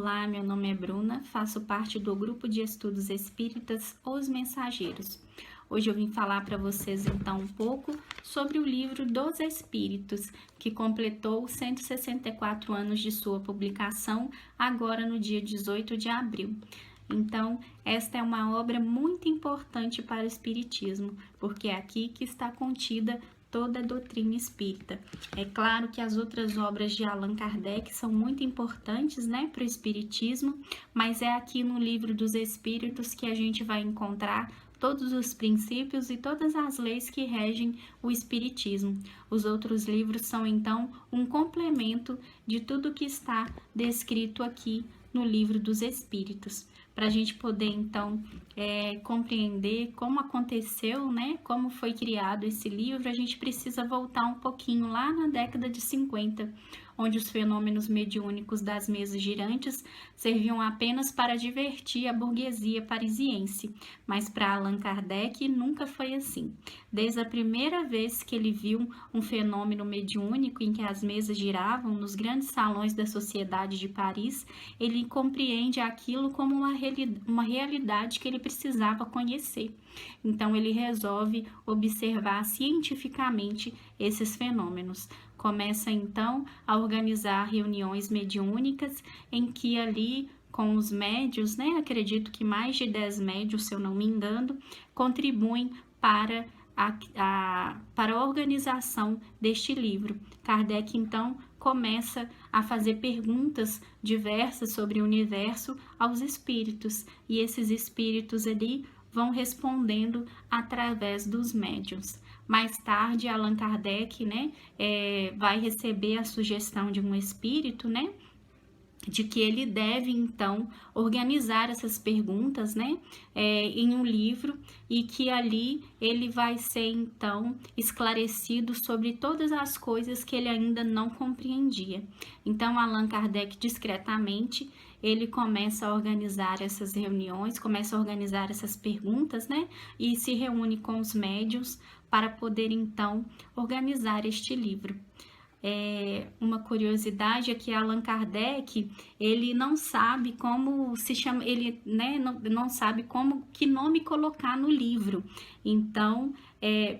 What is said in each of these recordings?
Olá, meu nome é Bruna, faço parte do grupo de estudos espíritas Os Mensageiros. Hoje eu vim falar para vocês então um pouco sobre o livro dos Espíritos, que completou 164 anos de sua publicação, agora no dia 18 de abril. Então, esta é uma obra muito importante para o Espiritismo, porque é aqui que está contida toda a doutrina espírita. É claro que as outras obras de Allan Kardec são muito importantes, para o Espiritismo, mas é aqui no Livro dos Espíritos que a gente vai encontrar todos os princípios e todas as leis que regem o Espiritismo. Os outros livros são, então, um complemento de tudo que está descrito aqui no Livro dos Espíritos. Para a gente poder, então, compreender como aconteceu, como foi criado esse livro, a gente precisa voltar um pouquinho lá na década de 50, onde os fenômenos mediúnicos das mesas girantes serviam apenas para divertir a burguesia parisiense, mas para Allan Kardec nunca foi assim. Desde a primeira vez que ele viu um fenômeno mediúnico em que as mesas giravam nos grandes salões da sociedade de Paris, ele compreende aquilo como uma realidade que ele precisava conhecer. Então ele resolve observar cientificamente esses fenômenos. Começa então a organizar reuniões mediúnicas em que ali com os médios, acredito que mais de 10 médios, se eu não me engano, contribuem para a organização deste livro. Kardec então começa a fazer perguntas diversas sobre o universo aos espíritos, e esses espíritos ali vão respondendo através dos médiuns. Mais tarde, Allan Kardec, vai receber a sugestão de um espírito, de que ele deve, então, organizar essas perguntas, em um livro, e que ali ele vai ser, então, esclarecido sobre todas as coisas que ele ainda não compreendia. Então, Allan Kardec, discretamente, ele começa a organizar essas reuniões, começa a organizar essas perguntas, e se reúne com os médiuns para poder, então, organizar este livro. Uma curiosidade é que Allan Kardec, ele não sabe como se chama, ele não sabe que nome colocar no livro. Então,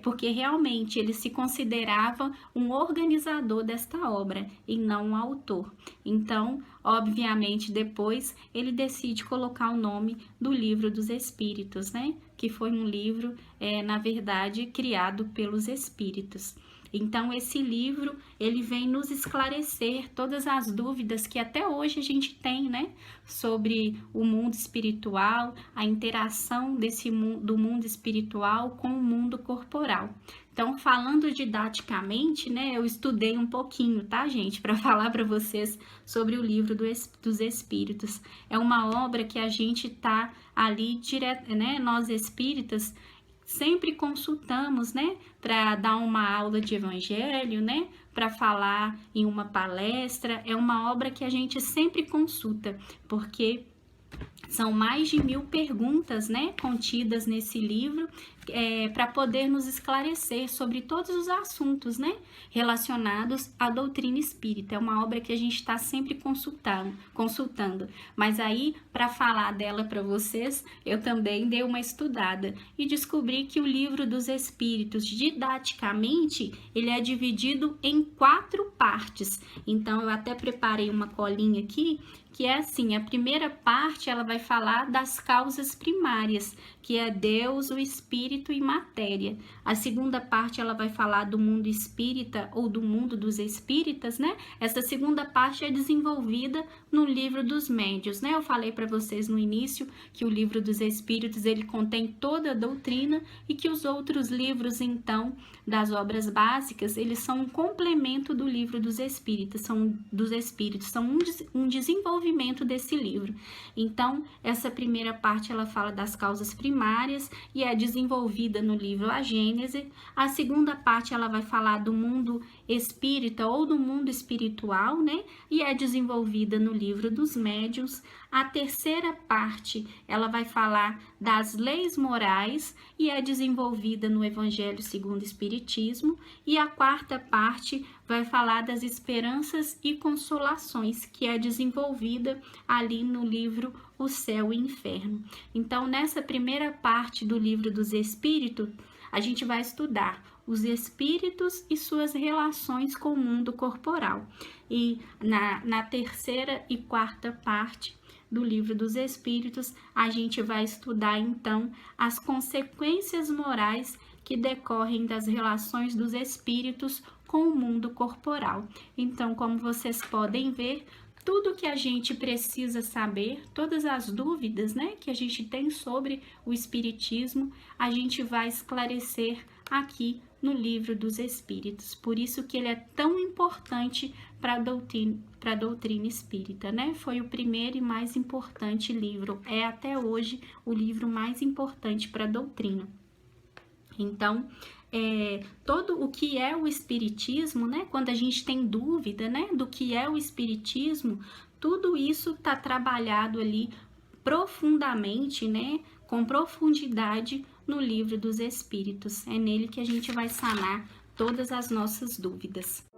porque realmente ele se considerava um organizador desta obra e não um autor. Então, obviamente, depois ele decide colocar o nome do Livro dos Espíritos, que foi um livro, na verdade, criado pelos espíritos. Então, esse livro, ele vem nos esclarecer todas as dúvidas que até hoje a gente tem, sobre o mundo espiritual, a interação do mundo espiritual com o mundo corporal. Então, falando didaticamente, eu estudei um pouquinho, tá, gente, para falar para vocês sobre o Livro dos Espíritos. É uma obra que a gente tá ali direto, nós espíritas, sempre consultamos, para dar uma aula de evangelho, para falar em uma palestra. É uma obra que a gente sempre consulta, porque são mais de 1000 perguntas, contidas nesse livro, para poder nos esclarecer sobre todos os assuntos, relacionados à doutrina espírita. É uma obra que a gente está sempre consultando. Mas aí, para falar dela para vocês, eu também dei uma estudada e descobri que o Livro dos Espíritos, didaticamente, ele é dividido em 4 partes. Então, eu até preparei uma colinha aqui, que é assim: a primeira parte ela vai falar das causas primárias, que é Deus, o Espírito e matéria. A segunda parte ela vai falar do mundo espírita ou do mundo dos espíritas, Essa segunda parte é desenvolvida no Livro dos Médiuns, Eu falei para vocês no início que o Livro dos Espíritos ele contém toda a doutrina e que os outros livros, então, das obras básicas, eles são um complemento do Livro dos Espíritos, são um desenvolvimento desse livro. Então, essa primeira parte ela fala das causas primárias e é desenvolvida no livro A Gênese. A segunda parte ela vai falar do mundo espírita ou do mundo espiritual, e é desenvolvida no Livro dos Médiuns. A terceira parte ela vai falar das leis morais e é desenvolvida no Evangelho segundo o Espiritismo. E a quarta parte vai falar das esperanças e consolações, que é desenvolvida ali no livro O Céu e o Inferno. Então, nessa primeira parte do livro dos Espíritos, a gente vai estudar os espíritos e suas relações com o mundo corporal. E na terceira e quarta parte do livro dos Espíritos, a gente vai estudar então as consequências morais que decorrem das relações dos espíritos com o mundo corporal. Então, como vocês podem ver, tudo que a gente precisa saber, todas as dúvidas, né, que a gente tem sobre o espiritismo, a gente vai esclarecer aqui no livro dos Espíritos. Por isso que ele é tão importante para a doutrina espírita, né? Foi o primeiro e mais importante livro, é até hoje o livro mais importante para a doutrina. Então, todo o que é o espiritismo, né? Quando a gente tem dúvida, né, do que é o espiritismo, tudo isso está trabalhado ali profundamente, né, com profundidade no livro dos Espíritos. É nele que a gente vai sanar todas as nossas dúvidas.